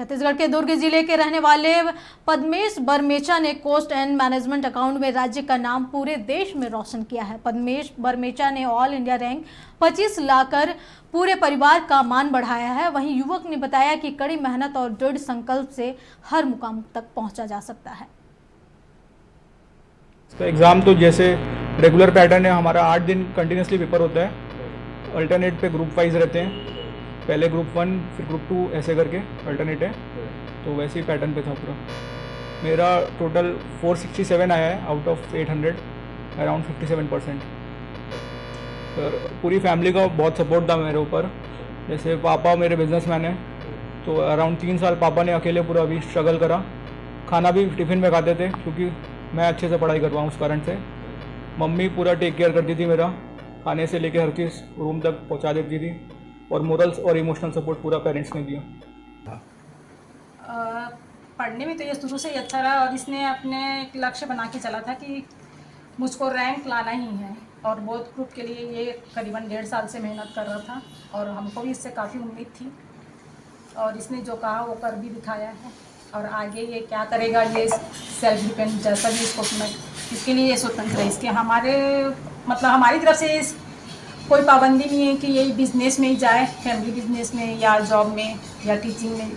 छत्तीसगढ़ के दुर्ग जिले के रहने वाले पद्मेश बरमेचा ने कोस्ट एंड मैनेजमेंट अकाउंट में राज्य का नाम पूरे देश में रोशन किया है। पद्मेश बरमेचा ने ऑल इंडिया रैंक 25 लाकर पूरे परिवार का मान बढ़ाया है। वहीं युवक ने बताया कि कड़ी मेहनत और दृढ़ संकल्प से हर मुकाम तक पहुंचा जा सकता है। इसका एग्ज़ाम तो जैसे रेगुलर पैटर्न है, हमारा 8 दिन कंटिन्यूसली पेपर होता है। अल्टरनेट पे ग्रुप वाइज रहते हैं, पहले ग्रुप 1 फिर ग्रुप 2 ऐसे करके अल्टरनेट है, तो वैसे ही पैटर्न पे था पूरा। मेरा टोटल 467 आया है आउट ऑफ 800, अराउंड 57%। सर पूरी फैमिली का बहुत सपोर्ट था मेरे ऊपर। जैसे पापा मेरे बिजनेसमैन हैं, तो अराउंड 3 साल पापा ने अकेले पूरा अभी स्ट्रगल करा। खाना भी टिफ़िन में खाते थे क्योंकि मैं अच्छे से पढ़ाई करवाऊँ उस कारण से। मम्मी पूरा टेक केयर करती थी मेरा, खाने से लेके हर चीज़ रूम तक पहुंचा देती थी, और मोरल्स और इमोशनल सपोर्ट पूरा पेरेंट्स ने दिया। पढ़ने में तो ये शुरू से ही अच्छा रहा, और इसने अपने एक लक्ष्य बना के चला था कि मुझको रैंक लाना ही है, और बोथ ग्रुप के लिए ये करीबन 1.5 साल से मेहनत कर रहा था, और हमको भी इससे काफ़ी उम्मीद थी, और इसने जो कहा वो कर भी दिखाया है। और आगे ये क्या करेगा ये सेल्फ डिपेंड, जैसा भी इसको इसके लिए ये स्वतंत्र है। इसके हमारे मतलब हमारी तरफ से कोई पाबंदी नहीं है कि ये बिज़नेस में ही जाए, फैमिली बिजनेस में या जॉब में या टीचिंग में।